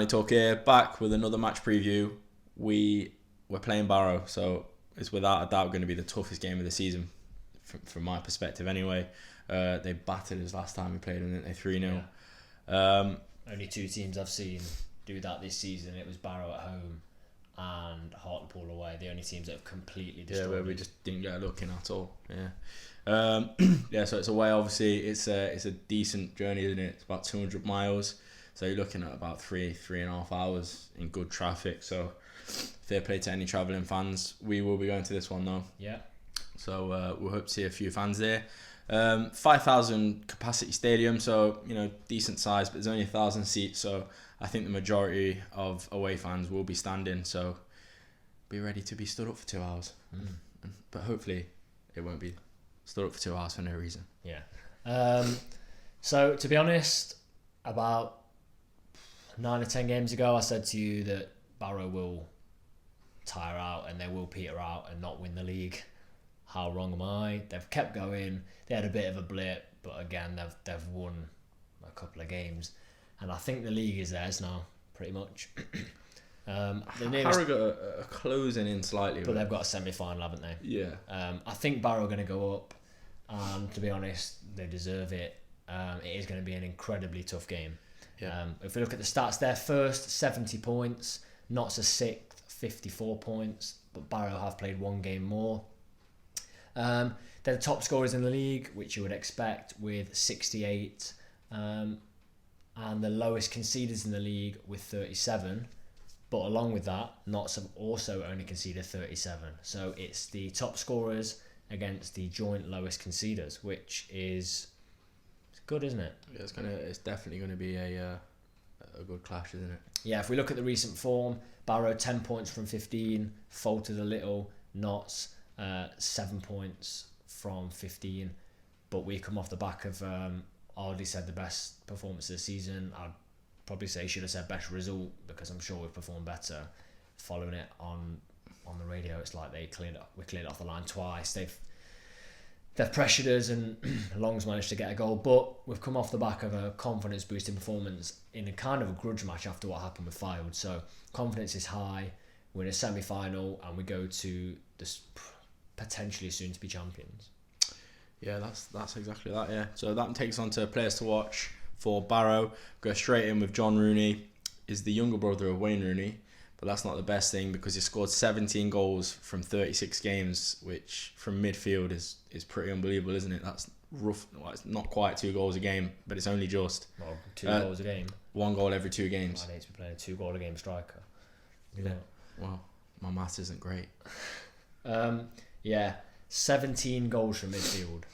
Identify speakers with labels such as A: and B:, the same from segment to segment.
A: Talk here, back with another match preview. We're playing Barrow, so it's without a doubt going to be the toughest game of the season, from my perspective anyway. They battered us last time we played them, didn't they? 3-0.
B: Yeah. Only two teams I've seen do that this season. It was Barrow at home and Hartlepool away. The only teams that have completely destroyed.
A: Yeah, where we just didn't get a look in at all. Yeah. Yeah, so it's away. Obviously, it's a decent journey, isn't it? It's about 200 miles. So you're looking at about 3.5 hours in good traffic. So fair play to any travelling fans. We will be going to this one though.
B: Yeah.
A: So we'll hope to see a few fans there. 5,000 capacity stadium, so decent size, but there's only 1,000 seats. So I think the majority of away fans will be standing. So be ready to be stood up for 2 hours. But hopefully it won't be stood up for 2 hours for no reason.
B: Yeah. So to be honest, about 9 or 10 games ago, I said to you that Barrow will tire out and they will peter out and not win the league. How wrong am I? They've kept going. They had a bit of a blip, but again, they've won a couple of games, and I think the league is theirs now, pretty much.
A: Harrogate are closing in slightly,
B: but they've got a semi-final, haven't they?
A: Yeah.
B: I think Barrow are going to go up, and to be honest, they deserve it. It is going to be an incredibly tough game.
A: Yeah.
B: If we look at the stats, they're first, 70 points. Notts are sixth, 54 points, but Barrow have played one game more. They're the top scorers in the league, which you would expect, with 68, and the lowest conceders in the league with 37. But along with that, Notts have also only conceded 37. So it's the top scorers against the joint lowest conceders, which is good, isn't it?
A: Yeah, it's definitely going to be a good clash, isn't it?
B: Yeah, if we look at the recent form, Barrow 10 points from 15, faltered a little. Notts 7 points from 15, but we come off the back of I already said the best performance of the season. I'd probably say should have said best result, because I'm sure we've performed better. Following it on the radio, it's like we cleared off the line twice. They've pressured us, and Long's managed to get a goal, but we've come off the back of a confidence boosting performance in a kind of a grudge match after what happened with Fylde. So confidence is high. We're in a semi-final and we go to this potentially soon to be champions.
A: Yeah, that's exactly that. Yeah, so that takes on to players to watch for Barrow. Go straight in with John Rooney. Is the younger brother of Wayne Rooney, but that's not the best thing, because he scored 17 goals from 36 games, which from midfield is pretty unbelievable, isn't it? That's rough. Well, it's not quite 2 goals a game, but it's only just
B: 2 goals a game.
A: 1 goal every 2 games.
B: I need to be playing a 2 goal a game striker.
A: Yeah. Well, my maths isn't great.
B: Yeah, 17 goals from midfield.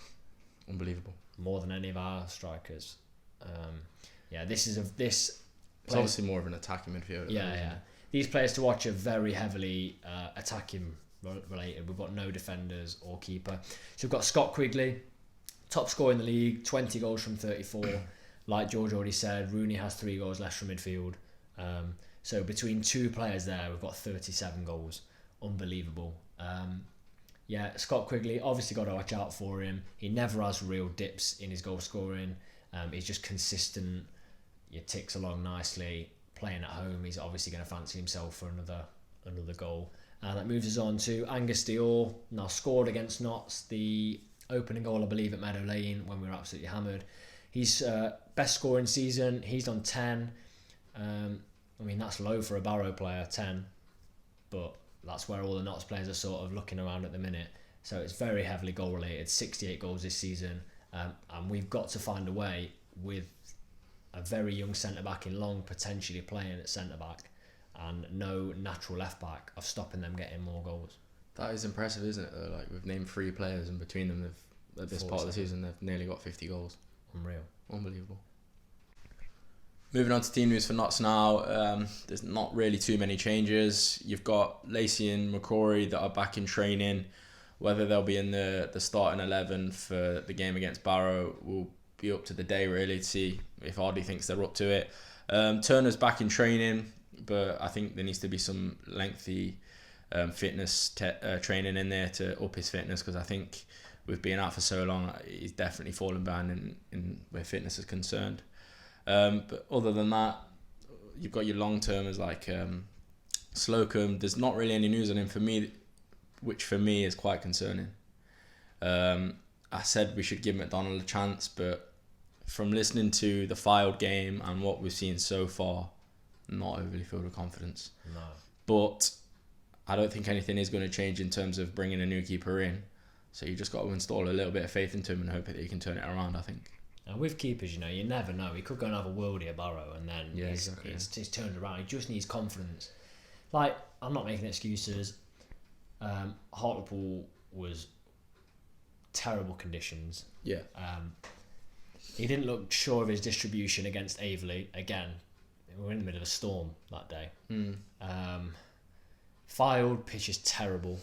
A: Unbelievable.
B: More than any of our strikers. Yeah, this is
A: It's obviously more of an attacking midfielder.
B: Yeah. These players to watch are very heavily attacking related. We've got no defenders or keeper. So we've got Scott Quigley, top scorer in the league, 20 goals from 34. Like George already said, Rooney has 3 goals less from midfield. So between 2 players there, we've got 37 goals. Unbelievable. Yeah, Scott Quigley, obviously got to watch out for him. He never has real dips in his goal scoring. He's just consistent. He ticks along nicely. Playing at home, he's obviously going to fancy himself for another goal. And that moves us on to Angus Dior. Now scored against Notts, the opening goal, I believe, at Meadow Lane when we were absolutely hammered. He's best scoring season. He's on 10. I mean, that's low for a Barrow player, 10. But that's where all the Notts players are sort of looking around at the minute. So it's very heavily goal related. 68 goals this season. And we've got to find a way, with a very young centre-back in Long potentially playing at centre-back and no natural left-back, of stopping them getting more goals.
A: That is impressive, isn't it, though? Like, we've named 3 players, and between them, at this part of the season, they've nearly got 50 goals.
B: Unreal.
A: Unbelievable. Moving on to team news for Notts now. There's not really too many changes. You've got Lacey and McCrory that are back in training. Whether they'll be in the starting 11 for the game against Barrow will be up to the day, really, to see if Hardy thinks they're up to it. Turner's back in training, but I think there needs to be some lengthy fitness training in there to up his fitness, because I think with being out for so long, he's definitely fallen behind in where fitness is concerned. But other than that, you've got your long termers like Slocum. There's not really any news on him for me, which for me is quite concerning. I said we should give McDonald a chance, but from listening to the Fylde game and what we've seen so far, not overly filled with confidence.
B: No.
A: But I don't think anything is going to change in terms of bringing a new keeper in. So you just got to install a little bit of faith into him and hope that he can turn it around, I think.
B: And with keepers, you never know. He could go and have a worldie at Barrow, and then he's turned around. He just needs confidence. Like, I'm not making excuses. Hartlepool was terrible conditions.
A: Yeah.
B: He didn't look sure of his distribution against Averley. Again, we were in the middle of a storm that day. Fylde pitch is terrible.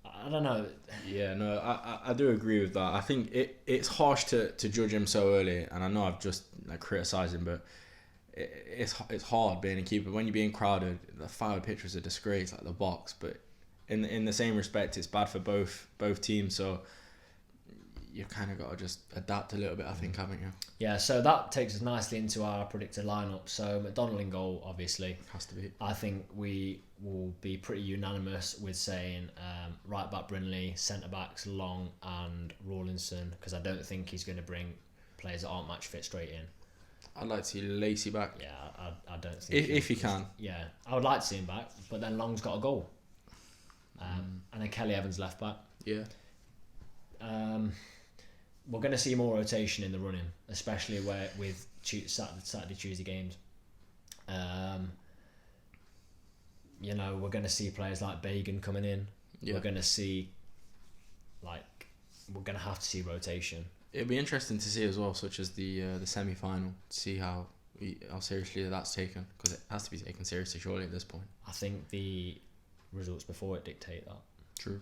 B: I don't know.
A: Yeah, no, I do agree with that. I think it's harsh to judge him so early, and I know I've just criticised him, but it's hard being a keeper when you're being crowded. The Fylde pitch was a disgrace, like the box, but in the same respect, it's bad for both teams. So you kind of got to just adapt a little bit, I think, haven't you?
B: Yeah, so that takes us nicely into our predicted lineup. So McDonald in goal, obviously.
A: Has to be.
B: I think we will be pretty unanimous with saying right back Brinley, centre backs Long and Rawlinson, because I don't think he's going to bring players that aren't match fit straight in.
A: I'd like to see Lacey back.
B: Yeah, I don't think...
A: If he can.
B: Yeah, I would like to see him back, but then Long's got a goal. And then Kelly Evans left back.
A: Yeah.
B: We're going to see more rotation in the running, especially with Saturday, Tuesday games. We're going to see players like Bagan coming in. Yeah. We're going to have to see rotation.
A: It'll be interesting to see as well, such as the semi-final, to see how seriously that's taken, because it has to be taken seriously surely at this point.
B: I think the results before it dictate that.
A: True.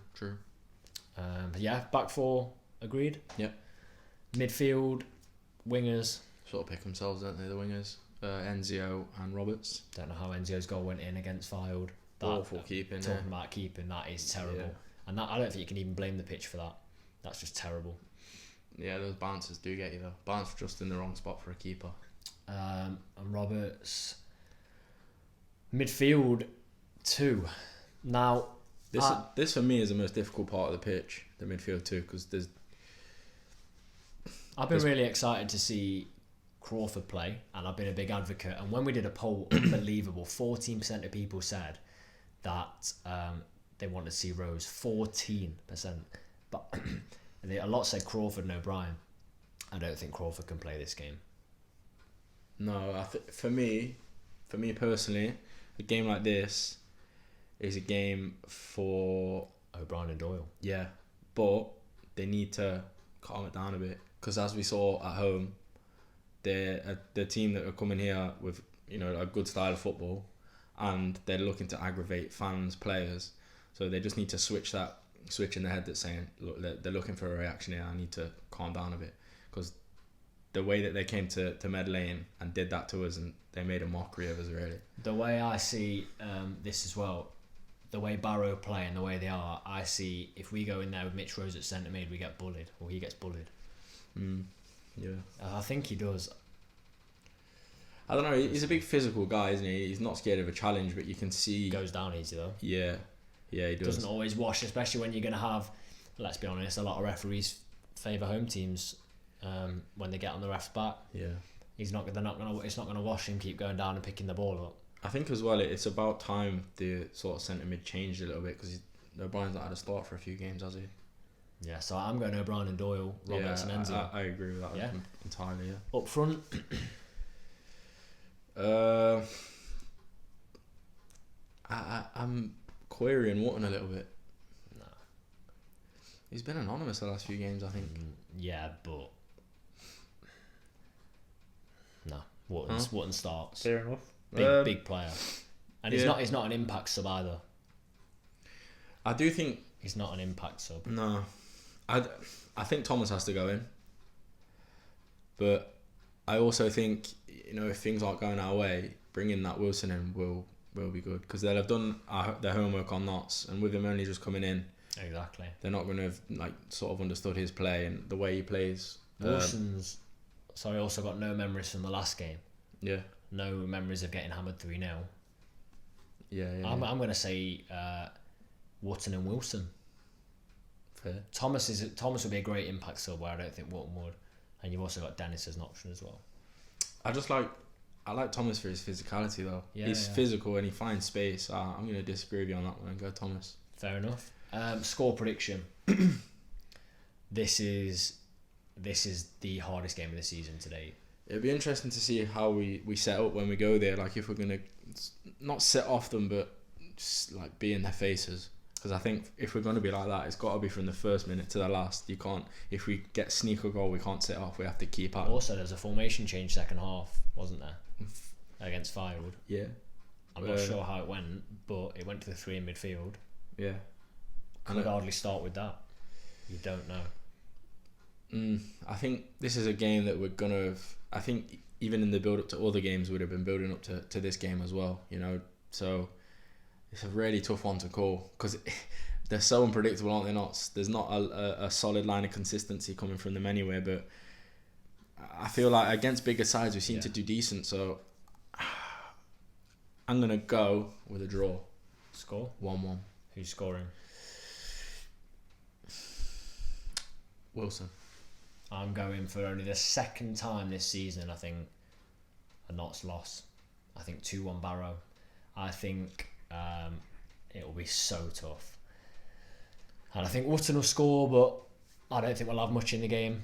B: But yeah, back four, agreed.
A: Yep.
B: Midfield, wingers.
A: Sort of pick themselves, don't they, the wingers? Enzio and Roberts.
B: Don't know how Enzio's goal went in against Fylde.
A: Awful keeping.
B: Talking about keeping, that is terrible. Yeah. And that, I don't think you can even blame the pitch for that. That's just terrible.
A: Yeah, those bounces do get you though. Bounce just in the wrong spot for a keeper.
B: And Roberts. Midfield, 2. Now,
A: this for me is the most difficult part of the pitch, the midfield 2, because
B: I've been really excited to see Crawford play, and I've been a big advocate. And when we did a poll, unbelievable, 14% of people said that they wanted to see Rose. 14%, but a lot said Crawford and O'Brien. I don't think Crawford can play this game.
A: No, for me personally, a game like this is a game for
B: O'Brien and Doyle.
A: Yeah, but they need to calm it down a bit, because as we saw at home, they're the team that are coming here with a good style of football, and they're looking to aggravate fans, players. So they just need to switch in their head that's saying, look, they're looking for a reaction here. I need to calm down a bit, because the way that they came to Med Lane and did that to us, and they made a mockery of us, really.
B: The way I see this as well, the way Barrow play and the way they are, I see if we go in there with Mitch Rose at centre mid, we get bullied, or he gets bullied.
A: Yeah.
B: I think he does.
A: I don't know, he's a big physical guy, isn't he? He's not scared of a challenge, but you can see...
B: He goes down easy, though.
A: Yeah, he does.
B: Doesn't always wash, especially when you're going to have, let's be honest, a lot of referees favour home teams when they get on the ref's back.
A: Yeah.
B: It's not going to wash him, keep going down and picking the ball up.
A: I think as well, it's about time the sort of centre mid changed a little bit, because O'Brien's not had a start for a few games, has he?
B: Yeah, so I'm going O'Brien and Doyle, Roberts and Enzio.
A: I agree with that entirely, yeah.
B: Up front?
A: I'm querying Wotton a little bit.
B: No.
A: He's been anonymous the last few games, I think.
B: Yeah, but... No. Wotton starts.
A: Fair enough.
B: Big player. And he's not an impact sub either.
A: I do think...
B: He's not an impact sub.
A: No. I think Thomas has to go in. But I also think, if things aren't going our way, bringing that Wilson in will be good, because they'll have done their homework on Notts, and with him only just coming in,
B: exactly,
A: they're not going to have sort of understood his play and the way he plays.
B: Wilson's also got no memories from the last game.
A: Yeah.
B: no memories of getting hammered 3-0.
A: Yeah.
B: I'm going to say Wootton and Wilson.
A: Fair.
B: Thomas would be a great impact sub, where I don't think Wootton would. And you've also got Dennis as an option as well.
A: I like Thomas for his physicality though.
B: Yeah,
A: He's physical and he finds space. I'm going to disagree with you on that one and go Thomas.
B: Fair enough. Score prediction. This is the hardest game of the season today.
A: It'll be interesting to see how we set up when we go there. Like if we're going to not set off them, but just like be in their faces. Because I think if we're going to be like that, it's got to be from the first minute to the last. You can't, if we get sneaker goal, we can't set off. We have to keep at.
B: Also, there's a formation change second half, wasn't there? Against Firewood.
A: Yeah.
B: I'm not sure how it went, but it went to the 3 in midfield.
A: Yeah.
B: Could hardly start with that. You don't know.
A: I think this is a game that we're going to... I think even in the build-up to other games, would have been building up to this game as well, you know. So it's a really tough one to call because they're so unpredictable, aren't they? There's not a solid line of consistency coming from them anywhere, but I feel like against bigger sides we seem to do decent, so I'm going to go with a draw.
B: Score?
A: 1-1.
B: Who's scoring?
A: Wilson.
B: I'm going for only the second time this season, I think, a Notts loss. I think 2-1 Barrow. I think it will be so tough. And I think Wootton will score, but I don't think we'll have much in the game.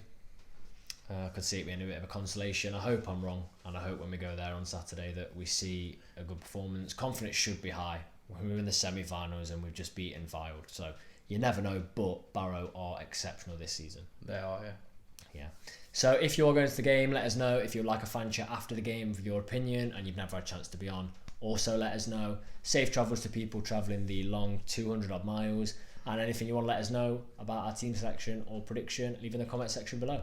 B: I could see it being a bit of a consolation. I hope I'm wrong, and I hope when we go there on Saturday that we see a good performance. Confidence should be high. We're in the semi-finals and we've just beaten Firewood, so you never know, but Barrow are exceptional this season.
A: They are,
B: yeah. So if you're going to the game, let us know. If you'd like a fan chat after the game with your opinion and you've never had a chance to be on, also let us know. Safe travels to people travelling the long 200 odd miles, and anything you want to let us know about our team selection or prediction, leave in the comment section below.